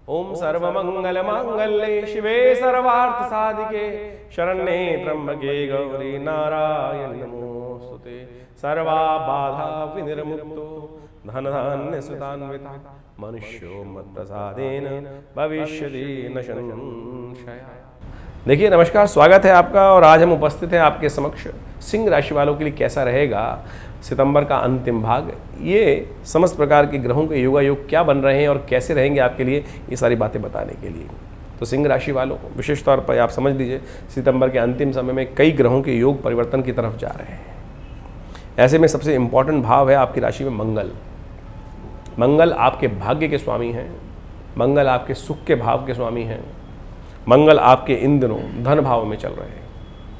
ओम सर्वमंगल मांगल्ये शिवे सर्वार्थ साधिके शरण्ये त्र्यंबके गौरी नारायणी नमोस्तुते। सर्वा बाधा विनिर्मुक्तो धन धान्य सुतान्विता मनुष्यो मत प्रसादेन भविष्यति न संशयः। देखिए नमस्कार, स्वागत है आपका। और आज हम उपस्थित हैं आपके समक्ष सिंह राशि वालों के लिए कैसा रहेगा सितंबर का अंतिम भाग। ये समस्त प्रकार के ग्रहों के योगायोग क्या बन रहे हैं और कैसे रहेंगे आपके लिए, ये सारी बातें बताने के लिए। तो सिंह राशि वालों को विशेष तौर पर आप समझ लीजिए, सितंबर के अंतिम समय में कई ग्रहों के योग परिवर्तन की तरफ जा रहे हैं। ऐसे में सबसे इम्पॉर्टेंट भाव है आपकी राशि में मंगल। मंगल आपके भाग्य के स्वामी हैं, मंगल आपके सुख के भाव के स्वामी हैं, मंगल आपके इन दिनों धन भाव में चल रहे हैं।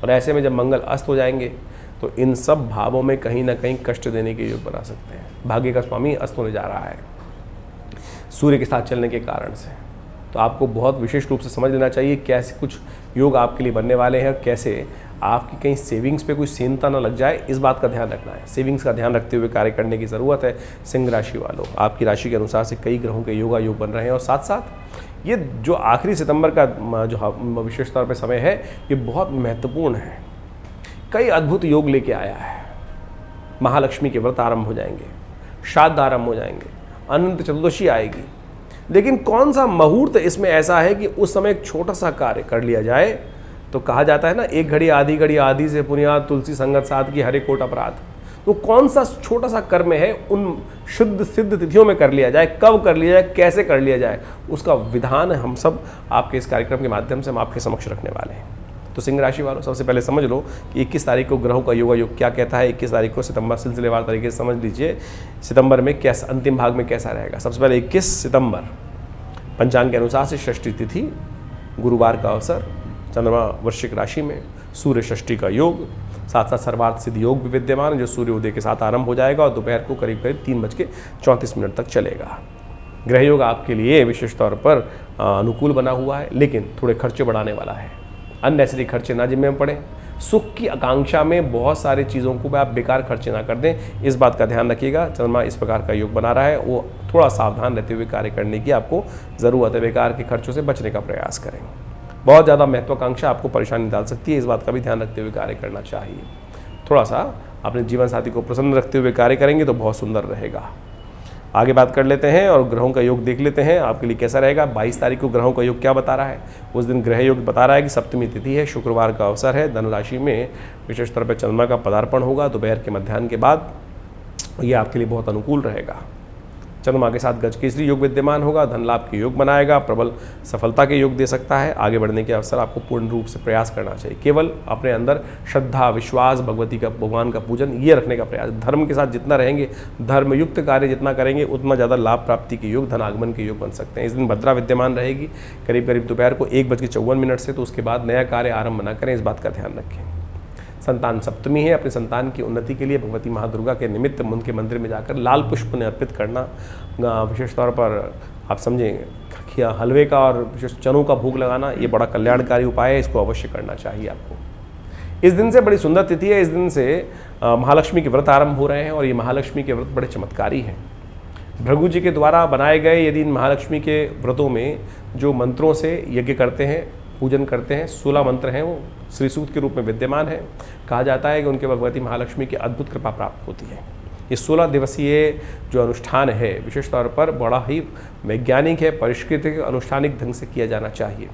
और ऐसे में जब मंगल अस्त हो जाएंगे तो इन सब भावों में कहीं ना कहीं कष्ट देने के योग बना सकते हैं। भाग्य का स्वामी अस्त होने जा रहा है सूर्य के साथ चलने के कारण से। तो आपको बहुत विशेष रूप से समझ लेना चाहिए कैसे कुछ योग आपके लिए बनने वाले हैं और कैसे आपकी कहीं सेविंग्स पे कोई सेंधा ना लग जाए, इस बात का ध्यान रखना है। सेविंग्स का ध्यान रखते हुए कार्य करने की ज़रूरत है। सिंह राशि वालों, आपकी राशि के अनुसार से कई ग्रहों के योग बन रहे हैं और साथ साथ ये जो आखिरी सितंबर का जो विशेष तौर पे समय है, ये बहुत महत्वपूर्ण है। कई अद्भुत योग लेके आया है। महालक्ष्मी के व्रत आरंभ हो जाएंगे, श्राद्ध आरंभ हो जाएंगे, अनंत चतुर्दशी आएगी। लेकिन कौन सा मुहूर्त इसमें ऐसा है कि उस समय एक छोटा सा कार्य कर लिया जाए? तो कहा जाता है ना, एक घड़ी आधी से पुनियाद तुलसी संगत साध की हरे कोट अपराध। तो कौन सा छोटा सा कर्म है उन शुद्ध सिद्ध तिथियों में कर लिया जाए, कब कर लिया जाए, कैसे कर लिया जाए, उसका विधान हम सब आपके इस कार्यक्रम के माध्यम से हम आपके समक्ष रखने वाले हैं। तो सिंह राशि वालों, सबसे पहले समझ लो कि 21 तारीख को ग्रहों का योग क्या कहता है। 21 तारीख को सितंबर सिलसिलेवार तरीके से समझ लीजिए सितंबर में कैसा अंतिम भाग में कैसा रहेगा। सबसे पहले 21 सितंबर पंचांग के अनुसार से षष्ठी तिथि, गुरुवार का अवसर, चंद्रमा वृश्चिक राशि में, सूर्य षष्ठी का योग, साथ साथ सर्वार्थ सिद्ध योग भी विद्यमान है जो सूर्य उदय के साथ आरंभ हो जाएगा और दोपहर को करीब 3:34 तक चलेगा। ग्रह योग आपके लिए विशेष तौर पर अनुकूल बना हुआ है, लेकिन थोड़े खर्चे बढ़ाने वाला है। अननेसेसरी खर्चे ना जिम्मे में पड़े। सुख की आकांक्षा में बहुत सारी चीज़ों को आप बेकार खर्चे ना कर दें, इस बात का ध्यान रखिएगा। चंद्रमा इस प्रकार का योग बना रहा है, वो थोड़ा सावधान रहते हुए कार्य करने की आपको ज़रूरत है। बेकार के खर्चों से बचने का प्रयास करें। बहुत ज़्यादा महत्वाकांक्षा आपको परेशानी डाल सकती है, इस बात का भी ध्यान रखते हुए कार्य करना चाहिए। थोड़ा सा अपने जीवन साथी को प्रसन्न रखते हुए कार्य करेंगे तो बहुत सुंदर रहेगा। आगे बात कर लेते हैं और ग्रहों का योग देख लेते हैं आपके लिए कैसा रहेगा। 22 तारीख को ग्रहों का योग क्या बता रहा है? उस दिन ग्रह योग बता रहा है कि सप्तमी तिथि है, शुक्रवार का अवसर है, धनु राशि में विशेष तौर पर चंद्रमा का पदार्पण होगा दोपहर के मध्याह्न के बाद। ये आपके लिए बहुत अनुकूल रहेगा। चंद्रमा के साथ गजकेसरी योग विद्यमान होगा, धन लाभ के योग बनाएगा, प्रबल सफलता के योग दे सकता है। आगे बढ़ने के अवसर आपको पूर्ण रूप से प्रयास करना चाहिए। केवल अपने अंदर श्रद्धा, विश्वास, भगवान का पूजन ये रखने का प्रयास। धर्म के साथ जितना रहेंगे, धर्मयुक्त कार्य जितना करेंगे, उतना ज़्यादा लाभ प्राप्ति के योग, धन आगमन के योग बन सकते हैं। इस दिन भद्रा विद्यमान रहेगी करीब दोपहर को 1:54 से। तो उसके बाद नया कार्य आरंभ न करें, इस बात का ध्यान रखें। संतान सप्तमी है, अपने संतान की उन्नति के लिए भगवती महादुर्गा के निमित्त उनके मंदिर में जाकर लाल पुष्प ने अर्पित करना, विशेष तौर पर आप समझें हलवे का और विशेष चनों का भोग लगाना, ये बड़ा कल्याणकारी उपाय है, इसको अवश्य करना चाहिए आपको। इस दिन से बड़ी सुंदर तिथि है। इस दिन से महालक्ष्मी के व्रत आरंभ हो रहे हैं और ये महालक्ष्मी के व्रत बड़े चमत्कारी हैं। भृगु जी के द्वारा बनाए गए यदि इन महालक्ष्मी के व्रतों में जो मंत्रों से यज्ञ करते हैं, पूजन करते हैं, 16 मंत्र हैं, वो श्री सूक्त के रूप में विद्यमान है। कहा जाता है कि उनके भगवती महालक्ष्मी की अद्भुत कृपा प्राप्त होती है। ये 16 दिवसीय जो अनुष्ठान है विशेष तौर पर बड़ा ही वैज्ञानिक है, परिष्कृत है, अनुष्ठानिक ढंग से किया जाना चाहिए।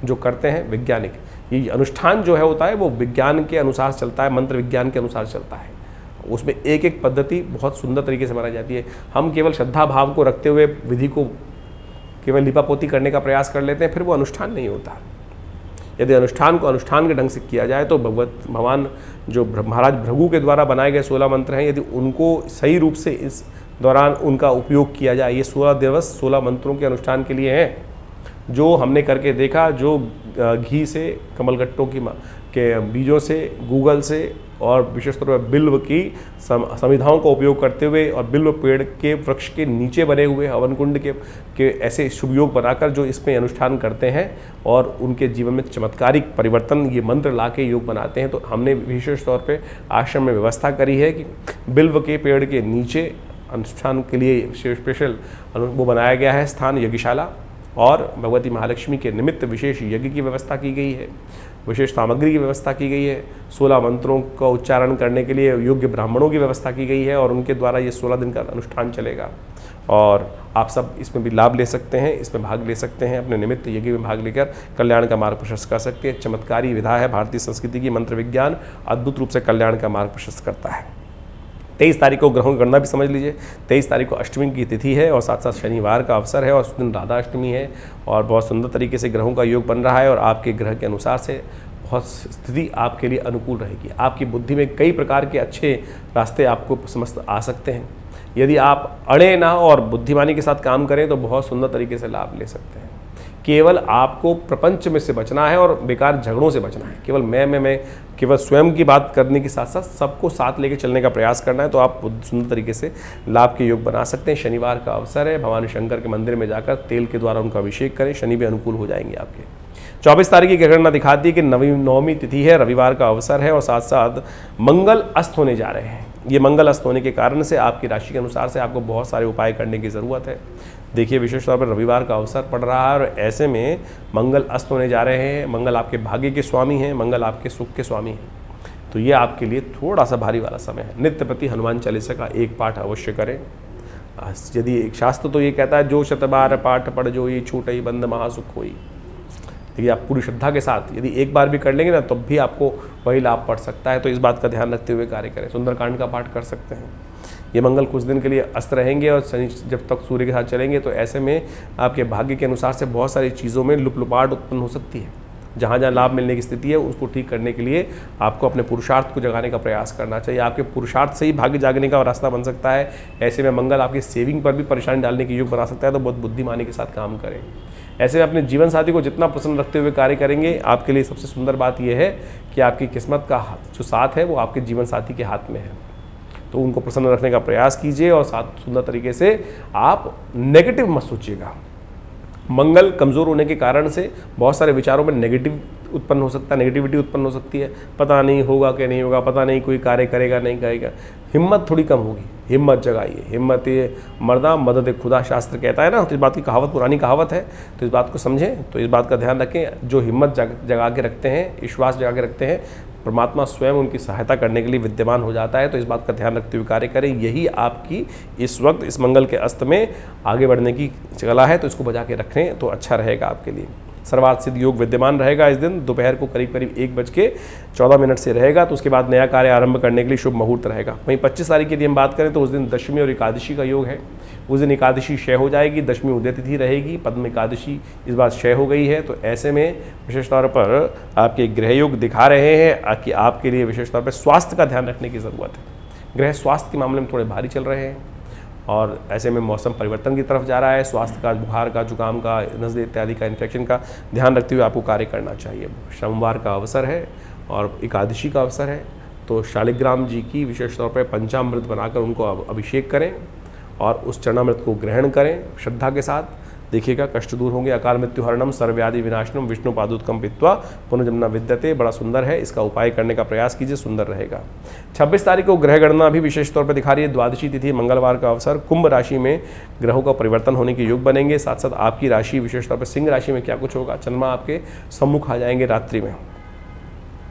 जो करते हैं वैज्ञानिक, ये अनुष्ठान जो है होता है वो विज्ञान के अनुसार चलता है, मंत्र विज्ञान के अनुसार चलता है। उसमें एक एक पद्धति बहुत सुंदर तरीके से बनाई जाती है। हम केवल श्रद्धा भाव को रखते हुए विधि को केवल लिपापोती करने का प्रयास कर लेते हैं, फिर वो अनुष्ठान नहीं होता। यदि अनुष्ठान को अनुष्ठान के ढंग से किया जाए तो भगवान जो महाराज भृगु के द्वारा बनाए गए 16 मंत्र हैं, यदि उनको सही रूप से इस दौरान उनका उपयोग किया जाए, ये 16 दिवस 16 मंत्रों के अनुष्ठान के लिए हैं, जो हमने करके देखा। जो घी से, कमलगट्टों के बीजों से, गूगल से और विशेष तौर पर बिल्व की समिधाओं का उपयोग करते हुए और बिल्व पेड़ के वृक्ष के नीचे बने हुए हवन कुंड के ऐसे शुभ योग बनाकर जो इसमें अनुष्ठान करते हैं और उनके जीवन में चमत्कारिक परिवर्तन ये मंत्र ला के योग बनाते हैं। तो हमने विशेष तौर पे आश्रम में व्यवस्था करी है कि बिल्व के पेड़ के नीचे अनुष्ठान के लिए स्पेशल वो बनाया गया है स्थान, यज्ञशाला, और भगवती महालक्ष्मी के निमित्त विशेष यज्ञ की व्यवस्था की गई है, विशेष सामग्री की व्यवस्था की गई है, 16 मंत्रों का उच्चारण करने के लिए योग्य ब्राह्मणों की व्यवस्था की गई है और उनके द्वारा ये 16 दिन का अनुष्ठान चलेगा। और आप सब इसमें भी लाभ ले सकते हैं, इसमें भाग ले सकते हैं, अपने निमित्त यज्ञ में भाग लेकर कल्याण का मार्ग प्रशस्त कर सकते हैं। चमत्कारी विधा है भारतीय संस्कृति की, मंत्र विज्ञान अद्भुत रूप से कल्याण का मार्ग प्रशस्त करता है। 23 तारीख को ग्रहों की गणना भी समझ लीजिए। 23 तारीख को अष्टमी की तिथि है और साथ साथ शनिवार का अवसर है और उस दिन राधा अष्टमी है और बहुत सुंदर तरीके से ग्रहों का योग बन रहा है और आपके ग्रह के अनुसार से बहुत स्थिति आपके लिए अनुकूल रहेगी। आपकी बुद्धि में कई प्रकार के अच्छे रास्ते आपको समस्त आ सकते हैं। यदि आप अड़े ना और बुद्धिमानी के साथ काम करें तो बहुत सुंदर तरीके से लाभ ले सकते हैं। केवल आपको प्रपंच में से बचना है और बेकार झगड़ों से बचना है। केवल मैं केवल स्वयं की बात करने के साथ साथ सबको साथ लेके चलने का प्रयास करना है, तो आप सुंदर तरीके से लाभ के योग बना सकते हैं। शनिवार का अवसर है, भगवान शंकर के मंदिर में जाकर तेल के द्वारा उनका अभिषेक करें, शनि भी अनुकूल हो जाएंगे आपके। 24 तारीख की गणना दिखाती है कि नवमी तिथि है, रविवार का अवसर है और साथ साथ मंगल अस्त होने जा रहे हैं। ये मंगल अस्त होने के कारण से आपकी राशि के अनुसार से आपको बहुत सारे उपाय करने की ज़रूरत है। देखिए, विशेष तौर पर रविवार का अवसर पड़ रहा है और ऐसे में मंगल अस्त होने जा रहे हैं। मंगल आपके भाग्य के स्वामी हैं, मंगल आपके सुख के स्वामी हैं, तो ये आपके लिए थोड़ा सा भारी वाला समय है। नित्य प्रति हनुमान चालीसा का एक पाठ अवश्य करें। यदि एक शास्त्र तो ये कहता है, जो शतबार पाठ पढ़ जो ये छूटई बंद महासुख होई। देखिए, आप पूरी श्रद्धा के साथ यदि एक बार भी कर लेंगे ना, तब भी आपको वही लाभ पड़ सकता है। तो इस बात का ध्यान रखते हुए कार्य करें। सुंदरकांड का पाठ कर सकते हैं। ये मंगल कुछ दिन के लिए अस्त रहेंगे और शनि जब तक सूर्य के साथ चलेंगे, तो ऐसे में आपके भाग्य के अनुसार से बहुत सारी चीज़ों में लुपलुपाहट उत्पन्न हो सकती है। जहाँ जहाँ लाभ मिलने की स्थिति है, उसको ठीक करने के लिए आपको अपने पुरुषार्थ को जगाने का प्रयास करना चाहिए। आपके पुरुषार्थ से ही भाग्य जागने का रास्ता बन सकता है। ऐसे में मंगल आपकी सेविंग पर भी परेशानी डालने की योग बना सकता है, तो बहुत बुद्धिमानी के साथ काम करें। ऐसे में अपने जीवन साथी को जितना प्रसन्न रखते हुए कार्य करेंगे, आपके लिए सबसे सुंदर बात यह है कि आपकी किस्मत का जो साथ है वो आपके जीवन साथी के हाथ में है। तो उनको प्रसन्न रखने का प्रयास कीजिए और साथ सुंदर तरीके से आप नेगेटिव मत सोचिएगा। मंगल कमज़ोर होने के कारण से बहुत सारे विचारों में नेगेटिव उत्पन्न हो सकता है, नेगेटिविटी उत्पन्न हो सकती है। पता नहीं होगा कि नहीं होगा, पता नहीं कोई कार्य करेगा नहीं करेगा, हिम्मत थोड़ी कम होगी। हिम्मत जगाइए। हिम्मत ये मर्दा मदद खुदा शास्त्र कहता है ना, तो इस बात की कहावत पुरानी कहावत है, तो इस बात को समझें। तो इस बात का ध्यान रखें, जो हिम्मत जगा के रखते हैं, विश्वास जगा के रखते हैं, परमात्मा स्वयं उनकी सहायता करने के लिए विद्यमान हो जाता है। तो इस बात का ध्यान रखते हुए कार्य करें। यही आपकी इस वक्त इस मंगल के अस्त में आगे बढ़ने की कला है, तो इसको बजा के रखें तो अच्छा रहेगा आपके लिए। सर्वार्थ सिद्ध योग विद्यमान रहेगा इस दिन। दोपहर को करीब करीब 1:14 से रहेगा, तो उसके बाद नया कार्य आरंभ करने के लिए शुभ मुहूर्त रहेगा। वहीं 25 तारीख की यदि हम बात करें तो उस दिन दशमी और एकादशी का योग है। उस दिन एकादशी क्षय हो जाएगी, दशमी उदय तिथि रहेगी, पद्म एकादशी इस बार क्षय हो गई है। तो ऐसे में विशेष तौर पर आपके ग्रह योग दिखा रहे हैं कि आपके लिए विशेष तौर पर स्वास्थ्य का ध्यान रखने की ज़रूरत है। ग्रह स्वास्थ्य के मामले में थोड़े भारी चल रहे हैं और ऐसे में मौसम परिवर्तन की तरफ जा रहा है। स्वास्थ्य का, बुखार का, जुकाम का, नज़ले इत्यादि का इन्फेक्शन का ध्यान रखते हुए आपको कार्य करना चाहिए। सोमवार का अवसर है और एकादशी का अवसर है, तो शालिग्राम जी की विशेष तौर पर पंचामृत बनाकर उनको अभिषेक करें और उस चरणामृत को ग्रहण करें श्रद्धा के साथ। देखिएगा, कष्ट दूर होंगे। अकाल मृत्यु हरणम सर्वव्याधि विनाशनम विष्णु पादुत्कम पित्वा पुनर्जन्म विद्यते। बड़ा सुंदर है, इसका उपाय करने का प्रयास कीजिए, सुंदर रहेगा। 26 तारीख को ग्रह गणना भी विशेष तौर पर दिखा रही है। द्वादशी तिथि मंगलवार का अवसर, कुंभ राशि में ग्रहों का परिवर्तन होने के योग बनेंगे। साथ साथ आपकी राशि विशेष तौर पर सिंह राशि में क्या कुछ होगा, चंद्रमा आपके सम्मुख आ जाएंगे रात्रि में।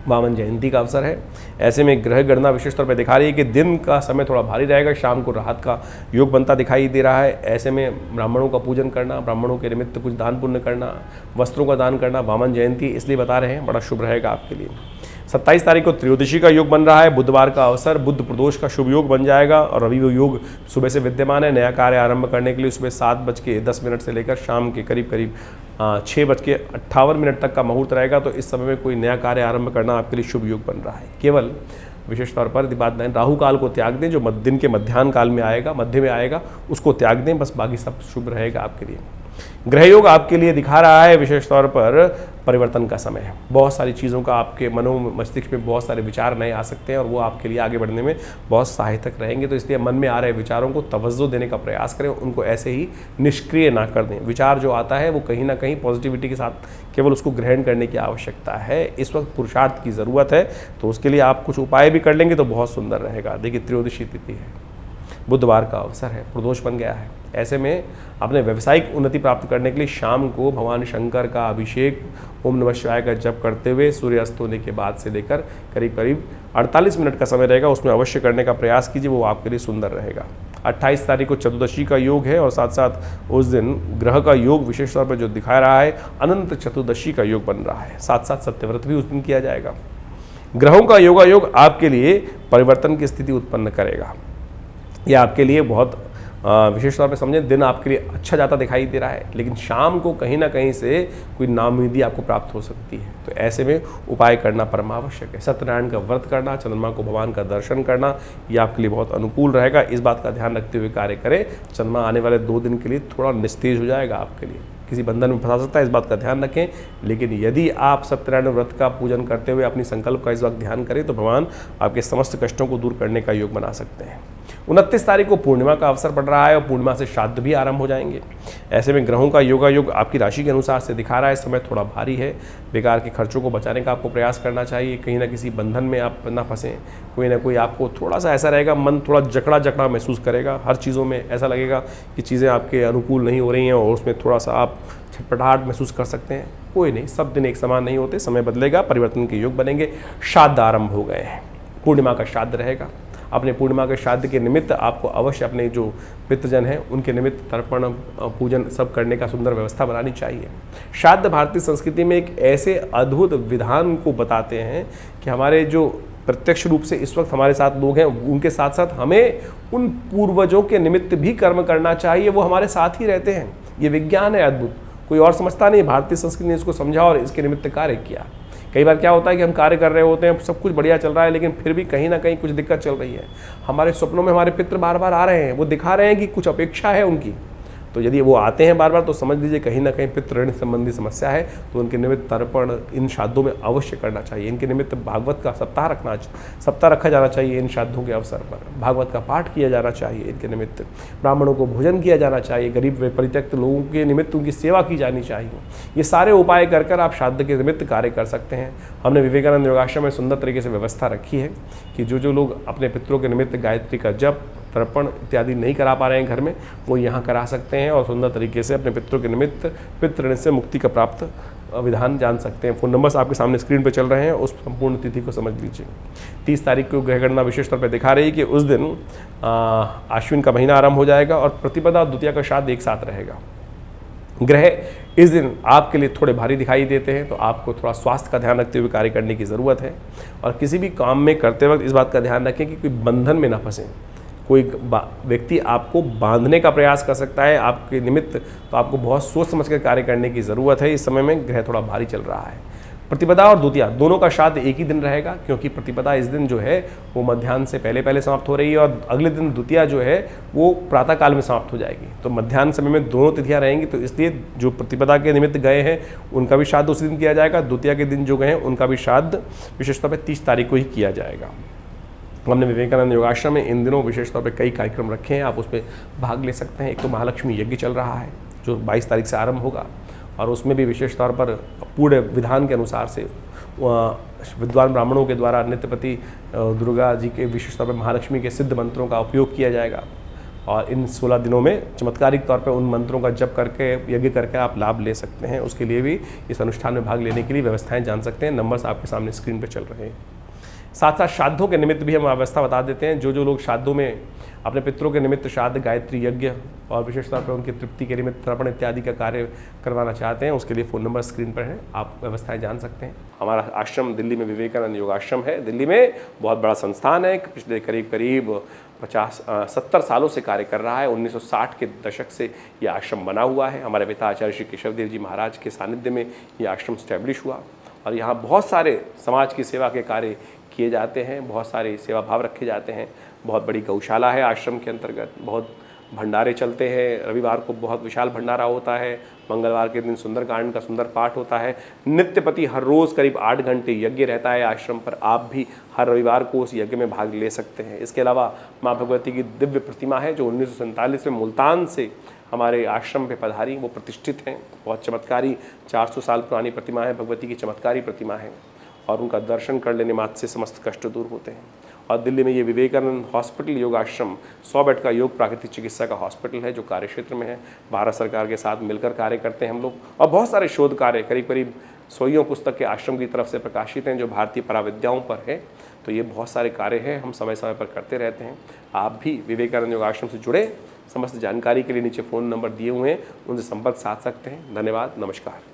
वामन जयंती का अवसर है। ऐसे में ग्रह गणना विशेष तौर पर दिखा रही है कि दिन का समय थोड़ा भारी रहेगा, शाम को राहत का योग बनता दिखाई दे रहा है। ऐसे में ब्राह्मणों का पूजन करना, ब्राह्मणों के निमित्त कुछ दान पुण्य करना, वस्त्रों का दान करना, वामन जयंती इसलिए बता रहे हैं, बड़ा शुभ रहेगा आपके लिए। 27 तारीख को त्रयोदशी का योग बन रहा है, बुधवार का अवसर, बुध प्रदोष का शुभ योग बन जाएगा और रवि योग सुबह से विद्यमान है। नया कार्य आरंभ करने के लिए सुबह 7:10 से लेकर शाम के करीब 6:58 तक का मुहूर्त रहेगा। तो इस समय में कोई नया कार्य आरंभ करना आपके लिए शुभ योग बन रहा है। केवल विशेष तौर पर बात नहीं, राहु काल को त्याग दें, जो दिन के मध्याह्न काल में आएगा, मध्य में आएगा, उसको त्याग दें, बस बाकी सब शुभ रहेगा आपके लिए। ग्रह योग आपके लिए दिखा रहा है विशेष तौर पर परिवर्तन का समय है। बहुत सारी चीज़ों का आपके मनो मस्तिष्क में बहुत सारे विचार नए आ सकते हैं और वो आपके लिए आगे बढ़ने में बहुत सहायक रहेंगे। तो इसलिए मन में आ रहे विचारों को तवज्जो देने का प्रयास करें, उनको ऐसे ही निष्क्रिय ना कर दें। विचार जो आता है वो कहीं ना कहीं पॉजिटिविटी के साथ केवल उसको ग्रहण करने की आवश्यकता है। इस वक्त पुरुषार्थ की ज़रूरत है, तो उसके लिए आप कुछ उपाय भी कर लेंगे तो बहुत सुंदर रहेगा। देखिए, त्रयोदशी तिथि है, बुधवार का अवसर है, प्रदोष बन गया है। ऐसे में अपने व्यावसायिक उन्नति प्राप्त करने के लिए शाम को भगवान शंकर का अभिषेक ओम नमः शिवाय का जप करते हुए सूर्यास्त होने के बाद से लेकर करीब करीब 48 मिनट का समय रहेगा, उसमें अवश्य करने का प्रयास कीजिए, वो आपके लिए सुंदर रहेगा। 28 तारीख को चतुर्दशी का योग है और साथ साथ उस दिन ग्रह का योग विशेष तौर पर जो दिखा रहा है अनंत चतुर्दशी का योग बन रहा है, साथ साथ सत्यव्रत भी उस दिन किया जाएगा। ग्रहों का योगायोग आपके लिए परिवर्तन की स्थिति उत्पन्न करेगा। यह आपके लिए बहुत विशेष तौर पे समझें, दिन आपके लिए अच्छा जाता दिखाई दे रहा है, लेकिन शाम को कहीं ना कहीं से कोई नाउम्मीदी आपको प्राप्त हो सकती है। तो ऐसे में उपाय करना परम आवश्यक है। सत्यनारायण का व्रत करना, चंद्रमा को भगवान का दर्शन करना, ये आपके लिए बहुत अनुकूल रहेगा। इस बात का ध्यान रखते हुए कार्य करें। चंद्रमा आने वाले 2 दिन के लिए थोड़ा निस्तेज हो जाएगा, आपके लिए किसी बंधन में फंसा सकता है, इस बात का ध्यान रखें। लेकिन यदि आप सत्यनारायण व्रत का पूजन करते हुए अपनी संकल्प का इस वक्त ध्यान करें तो भगवान आपके समस्त कष्टों को दूर करने का योग बना सकते हैं। 29 तारीख को पूर्णिमा का अवसर पड़ रहा है और पूर्णिमा से श्राद्ध भी आरंभ हो जाएंगे। ऐसे में ग्रहों का योगायोग आपकी राशि के अनुसार से दिखा रहा है। समय थोड़ा भारी है, बेकार के खर्चों को बचाने का आपको प्रयास करना चाहिए। कहीं ना किसी बंधन में आप ना फंसें। कोई ना कोई आपको थोड़ा सा ऐसा रहेगा, मन थोड़ा जकड़ा जकड़ा महसूस करेगा। हर चीज़ों में ऐसा लगेगा कि चीज़ें आपके अनुकूल नहीं हो रही हैं और उसमें थोड़ा सा आप छटपटाहट महसूस कर सकते हैं। कोई नहीं, सब दिन एक समान नहीं होते, समय बदलेगा, परिवर्तन के योग बनेंगे। श्राद्ध आरंभ हो गए हैं, पूर्णिमा का श्राद्ध रहेगा। अपने पूर्णिमा के श्राद्ध के निमित्त आपको अवश्य अपने जो पितृजन हैं उनके निमित्त तर्पण पूजन सब करने का सुंदर व्यवस्था बनानी चाहिए। श्राद्ध भारतीय संस्कृति में एक ऐसे अद्भुत विधान को बताते हैं कि हमारे जो प्रत्यक्ष रूप से इस वक्त हमारे साथ लोग हैं उनके साथ साथ हमें उन पूर्वजों के निमित्त भी कर्म करना चाहिए, वो हमारे साथ ही रहते हैं। ये विज्ञान है अद्भुत, कोई और समझता नहीं। भारतीय संस्कृति ने इसको समझा और इसके निमित्त कार्य किया। कई बार क्या होता है कि हम कार्य कर रहे होते हैं, सब कुछ बढ़िया चल रहा है, लेकिन फिर भी कहीं ना कहीं कुछ दिक्कत चल रही है। हमारे सपनों में हमारे पितृ बार बार आ रहे हैं, वो दिखा रहे हैं कि कुछ अपेक्षा है उनकी। तो यदि वो आते हैं बार बार तो समझ लीजिए कहीं ना कहीं पितृ ऋण संबंधी समस्या है। तो उनके निमित्त तर्पण इन श्राद्धों में अवश्य करना चाहिए। इनके निमित्त भागवत का सप्ताह रखा जाना चाहिए। इन श्राद्धों के अवसर पर भागवत का पाठ किया जाना चाहिए। इनके निमित्त ब्राह्मणों को भोजन किया जाना चाहिए। गरीब व परित्यक्त लोगों के निमित्त उनकी सेवा की जानी चाहिए। ये सारे उपाय कर आप श्राद्ध के निमित्त कार्य कर सकते हैं। हमने विवेकानंद योगाश्रम में सुंदर तरीके से व्यवस्था रखी है कि जो लोग अपने पितरों के निमित्त गायत्री का जप, तर्पण इत्यादि नहीं करा पा रहे हैं घर में, वो यहाँ करा सकते हैं और सुंदर तरीके से अपने पितरों के निमित्त पितृ ऋण से मुक्ति का प्राप्त विधान जान सकते हैं। फ़ोन नंबर्स आपके सामने स्क्रीन पर चल रहे हैं, उस संपूर्ण तिथि को समझ लीजिए। 30 तारीख को ग्रह गणना विशेष तौर पर दिखा रही है कि उस दिन आश्विन का महीना आरंभ हो जाएगा और प्रतिपदा और द्वितीया का श्राद्ध एक साथ रहेगा। ग्रह इस दिन आपके लिए थोड़े भारी दिखाई देते हैं, तो आपको थोड़ा स्वास्थ्य का ध्यान रखते हुए कार्य करने की ज़रूरत है। और किसी भी काम में करते वक्त इस बात का ध्यान रखें कि कोई बंधन में ना फंसें। कोई व्यक्ति आपको बांधने का प्रयास कर सकता है आपके निमित्त, तो आपको बहुत सोच समझ कर कार्य करने की ज़रूरत है। इस समय में ग्रह थोड़ा भारी चल रहा है। प्रतिपदा और द्वितीया दोनों का श्राद्ध एक ही दिन रहेगा, क्योंकि प्रतिपदा इस दिन जो है वो मध्याह्न से पहले समाप्त हो रही है और अगले दिन द्वितीया जो है वो प्रातः काल में समाप्त हो जाएगी। तो मध्याह्न समय में दोनों तिथियां रहेंगी, तो इसलिए जो प्रतिपदा के निमित्त गए हैं उनका भी श्राद्ध उसी दिन किया जाएगा। द्वितीया के दिन जो गए हैं उनका भी श्राद्ध विशेष तौर पर 30 तारीख को ही किया जाएगा। हमने विवेकानंद योगाश्रम में इन दिनों विशेष तौर पे कई कार्यक्रम रखे हैं, आप उसमें भाग ले सकते हैं। एक तो महालक्ष्मी यज्ञ चल रहा है जो 22 तारीख से आरंभ होगा और उसमें भी विशेष तौर पर पूरे विधान के अनुसार से विद्वान ब्राह्मणों के द्वारा नित्यपति दुर्गा जी के विशेष तौर पर महालक्ष्मी के सिद्ध मंत्रों का उपयोग किया जाएगा। और इन 16 दिनों में चमत्कारिक तौर पर उन मंत्रों का जप करके यज्ञ करके आप लाभ ले सकते हैं। उसके लिए भी इस अनुष्ठान में भाग लेने के लिए व्यवस्थाएँ जान सकते हैं। नंबर्स आपके सामने स्क्रीन पर चल रहे हैं। साथ साथ श्राद्धों के निमित्त भी हम व्यवस्था बता देते हैं। जो लोग श्राद्धों में अपने पितरों के निमित्त श्राद्ध, गायत्री यज्ञ और विशेष तौर पर उनकी तृप्ति के निमित्त तर्पण इत्यादि का कार्य करवाना चाहते हैं, उसके लिए फ़ोन नंबर स्क्रीन पर है, आप व्यवस्थाएं जान सकते हैं। हमारा आश्रम दिल्ली में विवेकानंद योगाश्रम है। दिल्ली में बहुत बड़ा संस्थान है, पिछले करीब 70 सालों से कार्य कर रहा है। 1960 के दशक से ये आश्रम बना हुआ है। हमारे पिता आचार्य श्री केशव देव जी महाराज के सानिध्य में ये आश्रम स्टैब्लिश हुआ और यहाँ बहुत सारे समाज की सेवा के कार्य किए जाते हैं, बहुत सारे सेवा भाव रखे जाते हैं। बहुत बड़ी गौशाला है आश्रम के अंतर्गत, बहुत भंडारे चलते हैं। रविवार को बहुत विशाल भंडारा होता है, मंगलवार के दिन सुंदरकांड का सुंदर पाठ होता है। नित्यपति हर रोज़ करीब 8 घंटे यज्ञ रहता है आश्रम पर। आप भी हर रविवार को उस यज्ञ में भाग ले सकते हैं। इसके अलावा माँ भगवती की दिव्य प्रतिमा है जो 1947 में मुल्तान से हमारे आश्रम पे पधारी, वो प्रतिष्ठित हैं। बहुत चमत्कारी 400 साल पुरानी प्रतिमा है, भगवती की चमत्कारी प्रतिमा है और उनका दर्शन कर लेने मात्र से समस्त कष्ट दूर होते हैं। और दिल्ली में ये विवेकानंद हॉस्पिटल योग आश्रम 100 बेड का योग प्राकृतिक चिकित्सा का हॉस्पिटल है जो कार्य क्षेत्र में है। भारत सरकार के साथ मिलकर कार्य करते हैं हम लोग, और बहुत सारे शोध कार्य करीब करीब 100 पुस्तक के आश्रम की तरफ से प्रकाशित हैं जो भारतीय पराविद्याओं पर है। तो ये बहुत सारे कार्य हैं, हम समय समय पर करते रहते हैं। आप भी विवेकानंद योग आश्रम से जुड़े, समस्त जानकारी के लिए नीचे फ़ोन नंबर दिए हुए हैं, उनसे संपर्क साध सकते हैं। धन्यवाद, नमस्कार।